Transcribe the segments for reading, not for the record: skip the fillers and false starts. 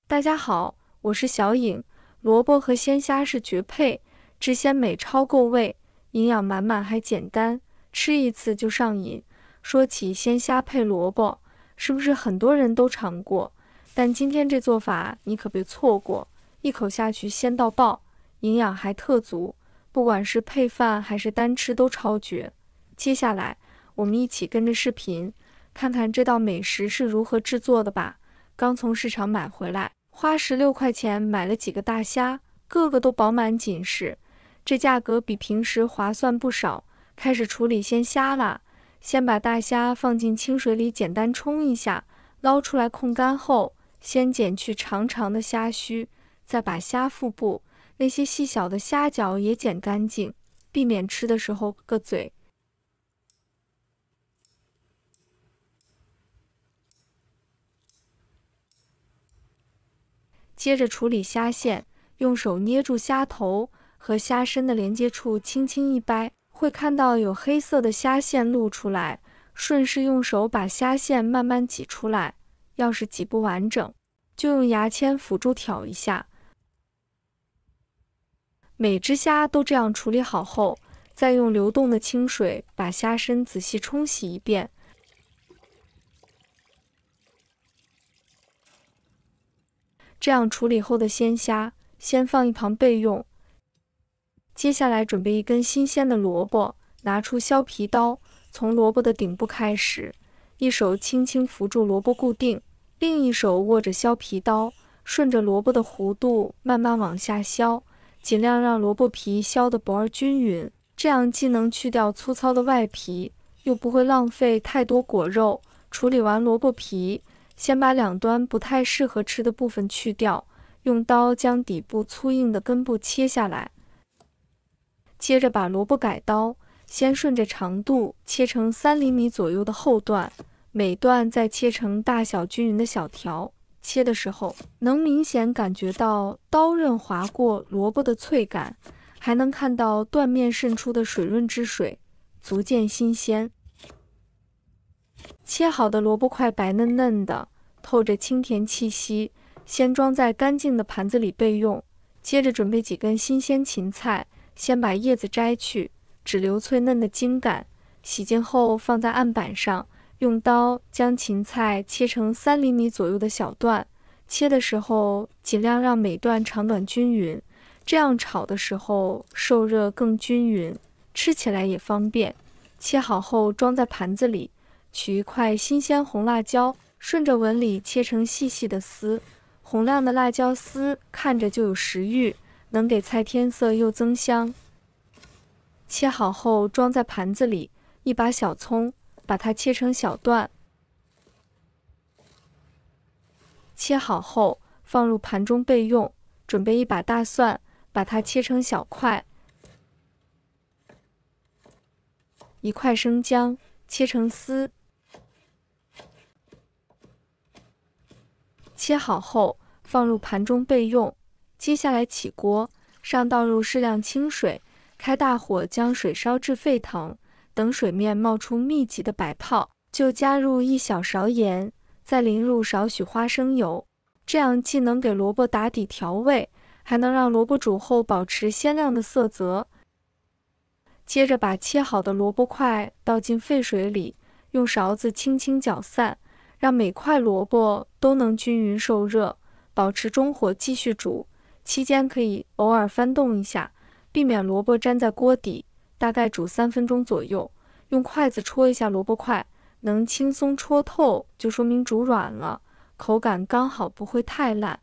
大家好，我是小颖。萝卜和鲜虾是绝配，汁鲜美超够味，营养满满还简单，吃一次就上瘾。说起鲜虾配萝卜，是不是很多人都尝过？但今天这做法你可别错过，一口下去鲜到爆，营养还特足，不管是配饭还是单吃都超绝。接下来我们一起跟着视频，看看这道美食是如何制作的吧。刚从市场买回来，花16块钱买了几个大虾，个个都饱满紧实，这价格比平时划算不少。开始处理鲜虾啦，先把大虾放进清水里简单冲一下，捞出来控干后，先剪去长长的虾须，再把虾腹部那些细小的虾脚也剪干净，避免吃的时候硌嘴。接着处理虾线，用手捏住虾头和虾身的连接处轻轻一掰，会看到有黑色的虾线露出来，顺势用手把虾线慢慢挤出来，要是挤不完整，就用牙签辅助挑一下。每只虾都这样处理好后，再用流动的清水把虾身仔细冲洗一遍。这样处理后的鲜虾，先放一旁备用。接下来准备一根新鲜的萝卜，拿出削皮刀，从萝卜的顶部开始，一手轻轻扶住萝卜固定，另一手握着削皮刀，顺着萝卜的弧度慢慢往下削，尽量让萝卜皮削得薄而均匀，这样既能去掉粗糙的外皮，又不会浪费太多果肉。处理完萝卜皮，先把两端不太适合吃的部分去掉，用刀将底部粗硬的根部切下来。接着把萝卜改刀，先顺着长度切成3厘米左右的厚段，每段再切成大小均匀的小条。切的时候能明显感觉到刀刃划过萝卜的脆感，还能看到断面渗出的水润之水，足见新鲜。切好的萝卜块白嫩嫩的，透着清甜气息，先装在干净的盘子里备用。接着准备几根新鲜芹菜，先把叶子摘去，只留脆嫩的茎干，洗净后放在案板上，用刀将芹菜切成3厘米左右的小段。切的时候尽量让每段长短均匀，这样炒的时候受热更均匀，吃起来也方便。切好后装在盘子里，取一块新鲜红辣椒，顺着纹理切成细细的丝，红亮的辣椒丝看着就有食欲，能给菜添色又增香。切好后装在盘子里，一把小葱，把它切成小段。切好后放入盘中备用。准备一把大蒜，把它切成小块。一块生姜，切成丝。切好后放入盘中备用。接下来起锅，上倒入适量清水，开大火将水烧至沸腾，等水面冒出密集的白泡，就加入1小勺盐，再淋入少许花生油，这样既能给萝卜打底调味，还能让萝卜煮后保持鲜亮的色泽。接着把切好的萝卜块倒进沸水里，用勺子轻轻搅散，让每块萝卜都能均匀受热，保持中火继续煮，期间可以偶尔翻动一下，避免萝卜粘在锅底，大概煮3分钟左右。用筷子戳一下萝卜块，能轻松戳透就说明煮软了，口感刚好不会太烂。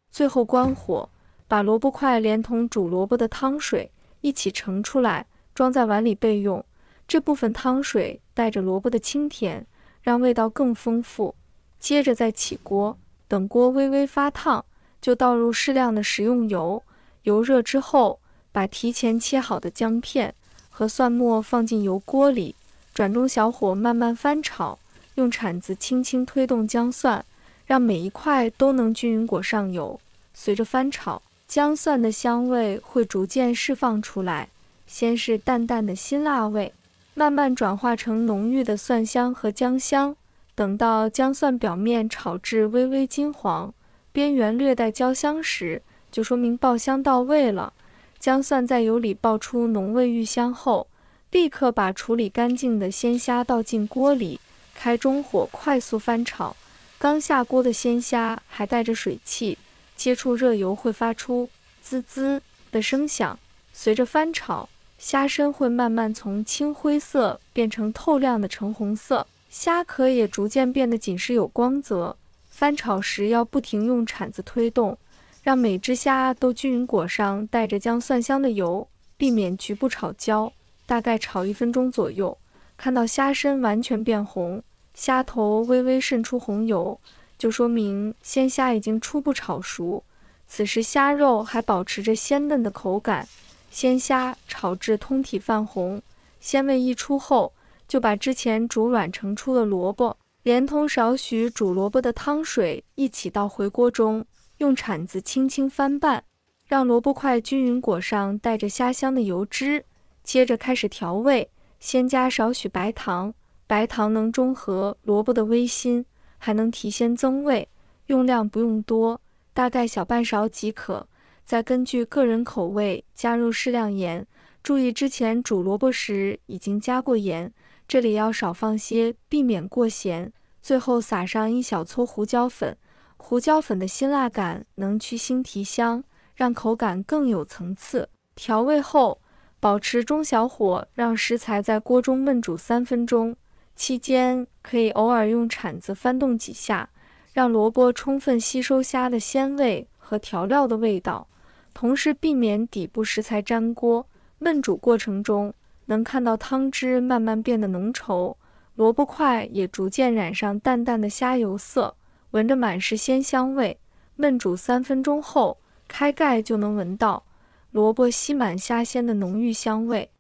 最后关火，把萝卜块连同煮萝卜的汤水一起盛出来，装在碗里备用。这部分汤水带着萝卜的清甜，让味道更丰富。接着再起锅，等锅微微发烫，就倒入适量的食用油。油热之后，把提前切好的姜片和蒜末放进油锅里，转中小火慢慢翻炒，用铲子轻轻推动姜蒜，让每一块都能均匀裹上油。随着翻炒，姜蒜的香味会逐渐释放出来，先是淡淡的辛辣味，慢慢转化成浓郁的蒜香和姜香。等到姜蒜表面炒至微微金黄，边缘略带焦香时，就说明爆香到位了。姜蒜在油里爆出浓味愈香后，立刻把处理干净的鲜虾倒进锅里，开中火快速翻炒。刚下锅的鲜虾还带着水汽，接触热油会发出滋滋的声响。随着翻炒，虾身会慢慢从青灰色变成透亮的橙红色，虾壳也逐渐变得紧实有光泽。翻炒时要不停用铲子推动，让每只虾都均匀裹上带着姜蒜香的油，避免局部炒焦。大概炒1分钟左右，看到虾身完全变红，虾头微微渗出红油，就说明鲜虾已经初步炒熟。此时虾肉还保持着鲜嫩的口感，鲜虾炒至通体泛红，鲜味溢出后，就把之前煮软盛出的萝卜，连同少许煮萝卜的汤水一起倒回锅中，用铲子轻轻翻拌，让萝卜块均匀裹上带着虾香的油脂。接着开始调味，先加少许白糖，白糖能中和萝卜的微辛，还能提鲜增味，用量不用多，大概小半勺即可。再根据个人口味加入适量盐，注意之前煮萝卜时已经加过盐，这里要少放些，避免过咸。最后撒上1小撮胡椒粉，胡椒粉的辛辣感能去腥提香，让口感更有层次。调味后，保持中小火，让食材在锅中焖煮3分钟，期间可以偶尔用铲子翻动几下，让萝卜充分吸收虾的鲜味和调料的味道，同时避免底部食材粘锅。焖煮过程中，能看到汤汁慢慢变得浓稠，萝卜块也逐渐染上淡淡的虾油色，闻着满是鲜香味。焖煮3分钟后，开盖就能闻到萝卜吸满虾鲜的浓郁香味。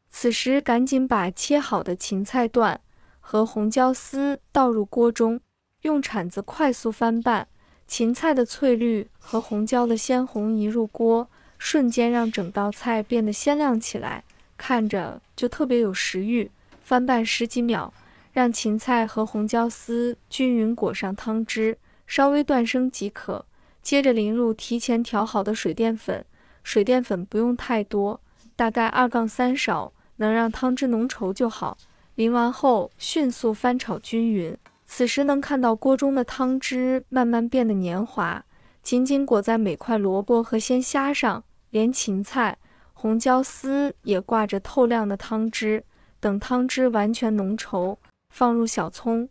此时赶紧把切好的芹菜段和红椒丝倒入锅中，用铲子快速翻拌，芹菜的翠绿和红椒的鲜红移入锅，瞬间让整道菜变得鲜亮起来，看着就特别有食欲。翻拌10几秒，让芹菜和红椒丝均匀裹上汤汁，稍微断生即可。接着淋入提前调好的水淀粉，水淀粉不用太多，大概2-3勺，能让汤汁浓稠就好。淋完后迅速翻炒均匀，此时能看到锅中的汤汁慢慢变得黏滑，紧紧裹在每块萝卜和鲜虾上，连芹菜、红椒丝也挂着透亮的汤汁。等汤汁完全浓稠，放入小葱，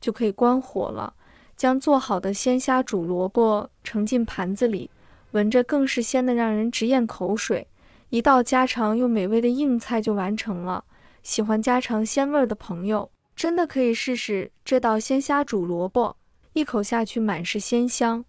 就可以关火了。将做好的鲜虾煮萝卜盛进盘子里，闻着更是鲜得让人直咽口水。一道家常又美味的硬菜就完成了。喜欢家常鲜味的朋友，真的可以试试这道鲜虾煮萝卜，一口下去满是鲜香。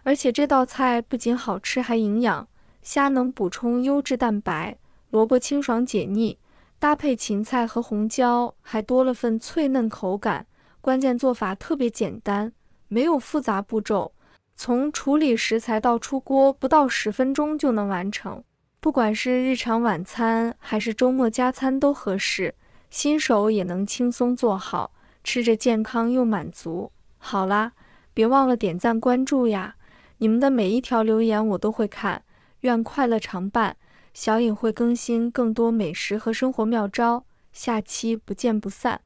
而且这道菜不仅好吃还营养，虾能补充优质蛋白，萝卜清爽解腻，搭配芹菜和红椒还多了份脆嫩口感。关键做法特别简单，没有复杂步骤，从处理食材到出锅不到10分钟就能完成。不管是日常晚餐还是周末加餐都合适，新手也能轻松做好，吃着健康又满足。好啦，别忘了点赞关注呀，你们的每一条留言我都会看。愿快乐常伴，小颖会更新更多美食和生活妙招，下期不见不散。